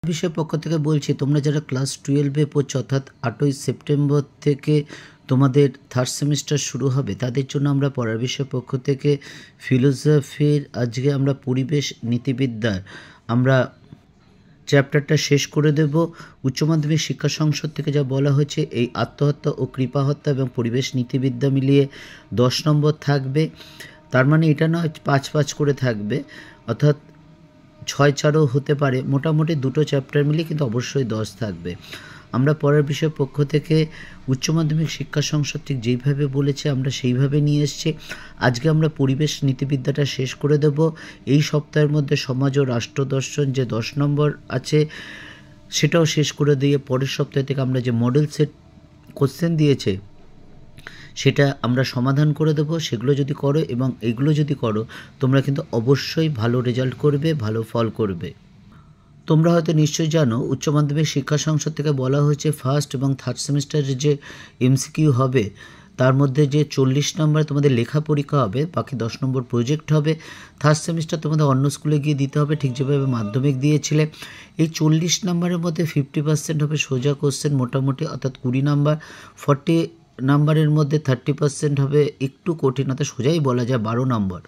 বিষয়ের পক্ষ থেকে বলছি, তোমরা যারা ক্লাস 12-এ পড়ছো অর্থাৎ 8ই সেপ্টেম্বর থেকে তোমাদের থার্ড সেমিস্টার শুরু হবে, তাদের জন্য আমরা পড়ার বিষয়ের পক্ষ থেকে ফিলোসফির আজকে আমরা পরিবেশ নীতিবিদ্যার আমরা চ্যাপ্টারটা শেষ করে দেব। উচ্চ মাধ্যমিক শিক্ষা সংসদ থেকে যা বলা হয়েছে, এই আত্মহত্যা ও কৃপাহত্যা এবং পরিবেশ নীতিবিদ্যা মিলিয়ে 10 নম্বর থাকবে। তার মানে এটা নয় 5-5 করে থাকবে, অর্থাৎ 6-4ও হতে পারে। মোটামুটি দুটো চ্যাপ্টার মিলিয়ে কিন্তু অবশ্যই 10 থাকবে। আমরা পরের বিষয়ের পক্ষ থেকে উচ্চ মাধ্যমিক শিক্ষা সংসদ ঠিক যেইভাবে বলেছে আমরা সেইভাবে নিয়ে এসেছি। আজকে আমরা পরিবেশ নীতিবিদ্যাটা শেষ করে দেব। এই সপ্তাহের মধ্যে সমাজ ও রাষ্ট্র দর্শন যে 10 নম্বর আছে সেটাও শেষ করে দিয়ে পরের সপ্তাহ থেকে আমরা যে মডেল সেট কোশ্চেন দিয়েছে সেটা আমরা সমাধান করে দেবো। সেগুলো যদি করো এবং এগুলো যদি করো, তোমরা কিন্তু অবশ্যই ভালো রেজাল্ট করবে, ভালো ফল করবে। তোমরা হয়তো নিশ্চয়ই জানো, উচ্চ মাধ্যমিক শিক্ষা সংসদ থেকে বলা হয়েছে ফার্স্ট এবং থার্ড সেমিস্টারের যে এমসিকিউ হবে তার মধ্যে যে 40 নম্বর তোমাদের লেখা পরীক্ষা হবে, বাকি 10 নম্বর প্রজেক্ট হবে। থার্ড সেমিস্টার তোমাদের অন্য স্কুলে গিয়ে দিতে হবে, ঠিক যেভাবে মাধ্যমিক দিয়েছিলে। এই 40 নম্বরের মধ্যে 50% হবে সোজা কোশ্চেন মোটামুটি, অর্থাৎ 20 নম্বর। 40 নাম্বারের মধ্যে 30% হবে একটু কঠিন, অর্থাৎ সোজাই বলা যায় 12 নম্বর।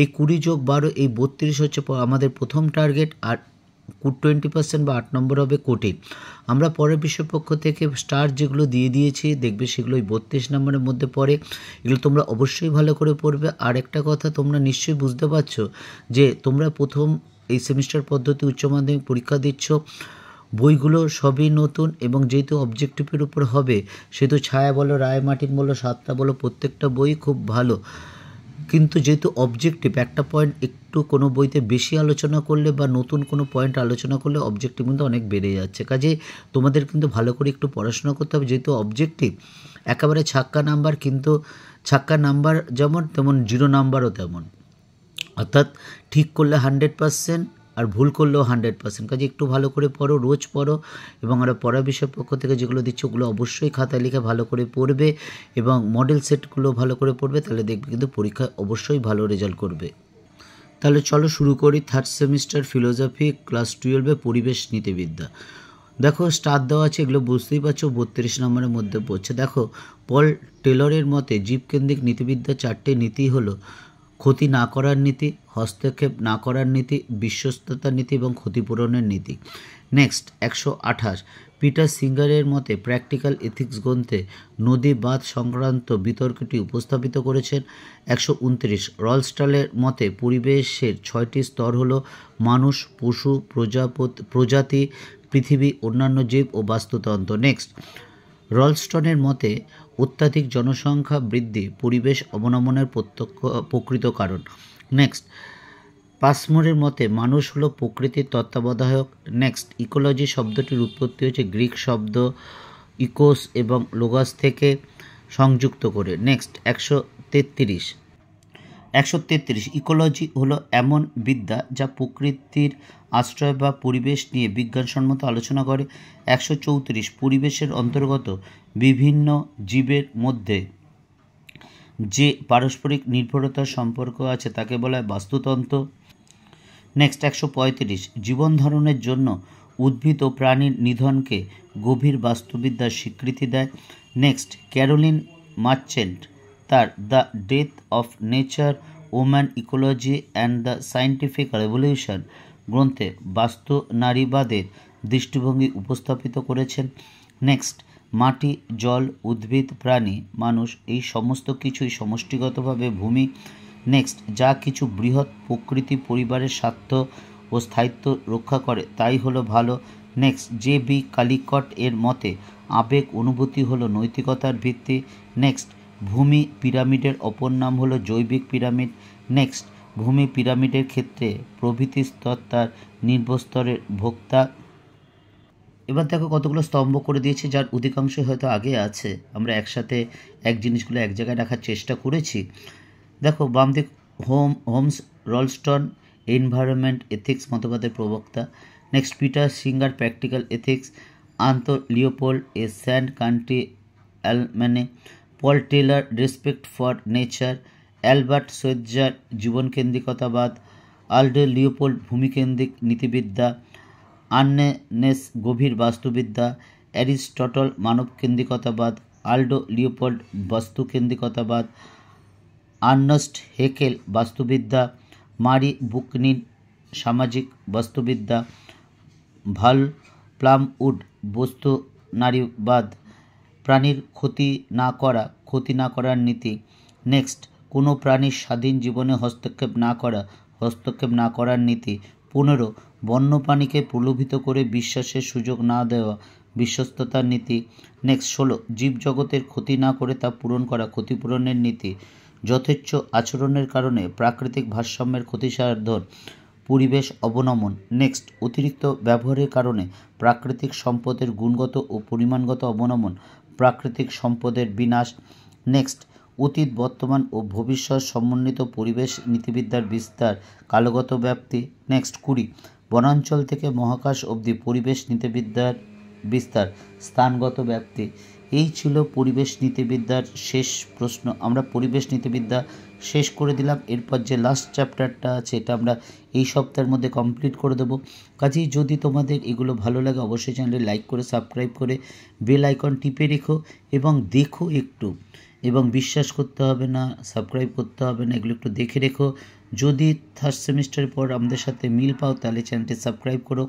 এই 20 যোগ 12 এই 32 হচ্ছে আমাদের প্রথম টার্গেট, আর 20% বা 8 নম্বর হবে কঠিন। আমরা পরের বিষয়ের পক্ষ থেকে স্টার যেগুলো দিয়ে দিয়েছি দেখবে সেগুলো ওই 32 নম্বরের মধ্যে পড়ে। এগুলো তোমরা অবশ্যই ভালো করে পড়বে। আর একটা কথা তোমরা নিশ্চয়ই বুঝতে পারছো যে তোমরা প্রথম এই সেমিস্টার পদ্ধতি উচ্চ মাধ্যমিক পরীক্ষা দিচ্ছ, বইগুলো সবই নতুন এবং যেহেতু অবজেক্টিভের উপর হবে সেহেতু ছায়া বলো, রায় মার্টিন বলো, সাতটা বলো, প্রত্যেকটা বই খুব ভালো। কিন্তু যেহেতু অবজেক্টিভ একটা পয়েন্ট একটু কোনো বইতে বেশি আলোচনা করলে বা নতুন কোনো পয়েন্ট আলোচনা করলে অবজেক্টিভ কিন্তু অনেক বেড়ে যাচ্ছে। কাজে তোমাদের কিন্তু ভালো করে একটু পড়াশোনা করতে হবে। যেহেতু অবজেক্টিভ একেবারে ছাক্কা নাম্বার, কিন্তু ছাক্কা নাম্বার যেমন তেমন 0 নাম্বারও তেমন, অর্থাৎ ঠিক করলে 100% আর ভুল করলেও 100%। কাজে একটু ভালো করে পড়ো, রোজ পড়ো। এবং আমরা পড়া বিষয়ের পক্ষ থেকে যেগুলো দিচ্ছি ওগুলো অবশ্যই খাতায় লিখে ভালো করে পড়বে এবং মডেল সেটগুলো ভালো করে পড়বে, তাহলে দেখবে কিন্তু পরীক্ষায় অবশ্যই ভালো রেজাল্ট করবে। তাহলে চলো শুরু করি। থার্ড সেমিস্টার ফিলোসফি ক্লাস 12-এ পরিবেশ নীতিবিদ্যা। দেখো স্টার দেওয়া আছে, এগুলো বুঝতেই পারছো 32 নম্বরের মধ্যে পড়ছে। দেখো পল টেলরের মতে জীবকেন্দ্রিক নীতিবিদ্যা 4টে নীতি হলো: ক্ষতি না করার নীতি, হস্তক্ষেপ না করার নীতি, বিশ্বস্ততার নীতি এবং ক্ষতিপূরণের নীতি। নেক্সট 128 পিটার সিঙ্গারের মতে প্র্যাকটিক্যাল এথিক্স গ্রন্থে নদী বাঁধ সংক্রান্ত বিতর্কটি উপস্থাপিত করেছেন। 129 রলস্টালের মতে পরিবেশের 6টি স্তর হলো মানুষ, পশু, প্রজাতি, পৃথিবী, অন্যান্য জীব ও বাস্তুতন্ত্র। নেক্সট রলস্টনের মতে অত্যাধিক জনসংখ্যা বৃদ্ধি পরিবেশ অবনমনের প্রকৃত কারণ। নেক্সট পাসমোরের মতে মানুষ হলো প্রকৃতির তত্ত্বাবধায়ক। নেক্সট ইকোলজি শব্দটির উৎপত্তি হচ্ছে গ্রিক শব্দ ইকোস এবং লোগাস থেকে সংযুক্ত করে। নেক্সট 133 ইকোলজি হলো এমন বিদ্যা যা প্রকৃতির আশ্রয় বা পরিবেশ নিয়ে বিজ্ঞানসম্মত আলোচনা করে। 134 পরিবেশের অন্তর্গত বিভিন্ন জীবের মধ্যে যে পারস্পরিক নির্ভরতার সম্পর্ক আছে তাকে বলা হয় বাস্তুতন্ত্র। নেক্সট 135 জীবন ধারণের জন্য উদ্ভিদ ও প্রাণীর নিধনকে গভীর বাস্তুবিদ্যার স্বীকৃতি দেয়। নেক্সট ক্যারোলিন মার্চেন্ট তার the death of nature, woman, ecology and the scientific revolution গ্রন্থে বাস্তু নারীবাদের দৃষ্টিভঙ্গি উপস্থাপিত করেছেন। নেক্সট মাটি, জল, উদ্ভিদ, প্রাণী, মানুষ এই সমস্ত কিছুই সমষ্টিগতভাবে ভূমি। নেক্সট যা কিছু বৃহৎ প্রকৃতি পরিবারের স্বার্থ ও স্থায়িত্ব রক্ষা করে তাই হলো ভালো। Next JB. কালিকট এর মতে আবেগ অনুভূতি হলো নৈতিকতার ভিত্তি। নেক্সট ভূমি পিরামিডের অপর নাম হলো জৈবিক পিরামিড। নেক্সট ভূমি পিরামিডের ক্ষেত্রে প্রভৃতি স্তর তার নিম্নস্তরের ভোক্তা। এবার দেখো কতগুলো স্তম্ভ করে দিয়েছে, যার অধিকাংশই হয়তো আগে আছে। আমরা একসাথে এক জিনিসগুলো এক জায়গায় রাখার চেষ্টা করেছি। দেখো বাম দিক হোমস রলস্টন এনভায়রনমেন্ট এথিক্স মতবাদের প্রবক্তা। Next Peter Singer practical ethics. আন্তর লিওপোল্ড এ স্যান্ড কান্ট্রি অ্যালম্যানে। Paul Taylor respect for nature. Albert Schweitzer জীবনকেন্দ্রিকতাবাদ। আলডো লিওপোল্ড ভূমিকেন্দ্রিক নীতিবিদ্যা। আর্নেস গভীর বাস্তুবিদ্যা, অ্যারিস্টটল মানবকেন্দ্রিকতাবাদ, আল্ডো লিওপোল্ড বাস্তুকেন্দ্রিকতাবাদ, আর্নস্ট হেকেল বাস্তুবিদ্যা, মারি বুকনিন সামাজিক বাস্তুবিদ্যা, ভাল প্লামউড বস্তু নারীবাদ, প্রাণীর ক্ষতি না করার নীতি। নেক্সট, কোনো প্রাণীর স্বাধীন জীবনে হস্তক্ষেপ না করার নীতি। 15, বন্যপ্রাণীকে প্রলোভিত করে বিশ্বাসের সুযোগ না দেওয়া, বিশ্বস্ততার নীতি। নেক্সট 16, জীবজগতের ক্ষতি না করে তা পূরণ করা, ক্ষতিপূরণের নীতি। যথেচ্ছ আচরণের কারণে প্রাকৃতিক ভারসাম্যের ক্ষতিসাধন, পরিবেশ অবনমন। নেক্সট, অতিরিক্ত ব্যবহারের কারণে প্রাকৃতিক সম্পদের গুণগত ও পরিমাণগত অবনমন, প্রাকৃতিক সম্পদের বিনাশ। নেক্সট, অতীত, বর্তমান ও ভবিষ্যৎ সমন্বিত পরিবেশ নীতিবিদ্যার বিস্তার, কালগত ব্যাপ্তি। নেক্সট 20, বনাঞ্চল থেকে মহাকাশ অবধি পরিবেশ নীতিবিদ্যার বিস্তার, স্থানগত ব্যাপ্তি। এই ছিল পরিবেশ নীতিবিদ্যার শেষ প্রশ্ন। আমরা পরিবেশ নীতিবিদ্যা শেষ করে দিলাম। এরপর যে লাস্ট চ্যাপ্টারটা আছে এটা আমরা এই সপ্তাহের মধ্যে কমপ্লিট করে দেবো। কাজেই যদি তোমাদের এগুলো ভালো লাগে অবশ্যই চ্যানেলে লাইক করে সাবস্ক্রাইব করে বেল আইকন টিপে রেখো এবং দেখো একটু, এবং বিশ্বাস করতে হবে না, সাবস্ক্রাইব করতে হবে না, এগুলো একটু দেখে রেখো। যদি থার্ড সেমিস্টারের পর আমাদের সাথে মিল পাও তাহলে চ্যানেলটি সাবস্ক্রাইব করো,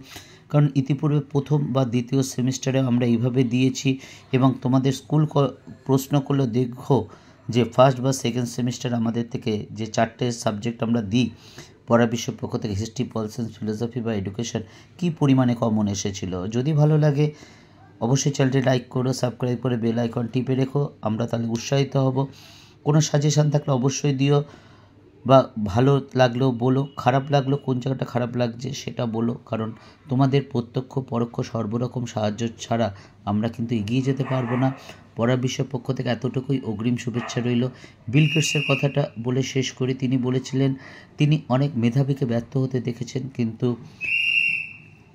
কারণ ইতিপূর্বে প্রথম বা দ্বিতীয় সেমিস্টারে আমরা এইভাবে দিয়েছি এবং তোমাদের স্কুল প্রশ্ন করলে দেখো যে ফার্স্ট বা সেকেন্ড সেমিস্টার আমাদের থেকে যে 4টে সাবজেক্ট আমরা দিই পড়া বিষয়ের পক্ষ থেকে, হিস্ট্রি, পল সায়েন্স, ফিলোসফি বা এডুকেশন, কী পরিমাণে কমন এসেছিল। যদি ভালো লাগে অবশ্যই চ্যানেলটি লাইক করো, সাবস্ক্রাইব করে বেল আইকন টিপে রেখো, আমরা তাহলে উৎসাহিত হব। কোনো সাজেশান থাকলে অবশ্যই দিও, বা ভালো লাগলেও বলো, খারাপ লাগলো কোন জায়গাটা খারাপ লাগছে সেটা বলো, কারণ তোমাদের প্রত্যক্ষ পরোক্ষ সর্বরকম সাহায্য ছাড়া আমরা কিন্তু এগিয়ে যেতে পারবো না। পড়ার বিষয়ের পক্ষ থেকে এতটুকুই, অগ্রিম শুভেচ্ছা রইল। বিল গেটসের কথাটা বলে শেষ করি। তিনি বলেছিলেন তিনি অনেক মেধাবীকে ব্যর্থ হতে দেখেছেন কিন্তু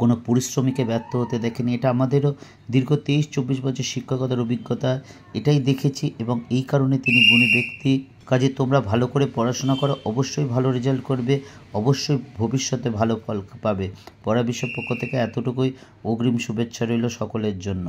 কোনো পরিশ্রমীকে ব্যর্থ হতে দেখেনি। এটা আমাদেরও দীর্ঘ 23-24 বছর শিক্ষকতার অভিজ্ঞতা, এটাই দেখেছি এবং এই কারণে তিনি গুণী ব্যক্তি। কাজে তোমরা ভালো করে পড়াশোনা করো, অবশ্যই ভালো রেজাল্ট করবে, অবশ্যই ভবিষ্যতে ভালো ফল পাবে। পড়া বিষয়ের পক্ষ থেকে এতটুকুই, অগ্রিম শুভেচ্ছা রইল সকলের জন্য।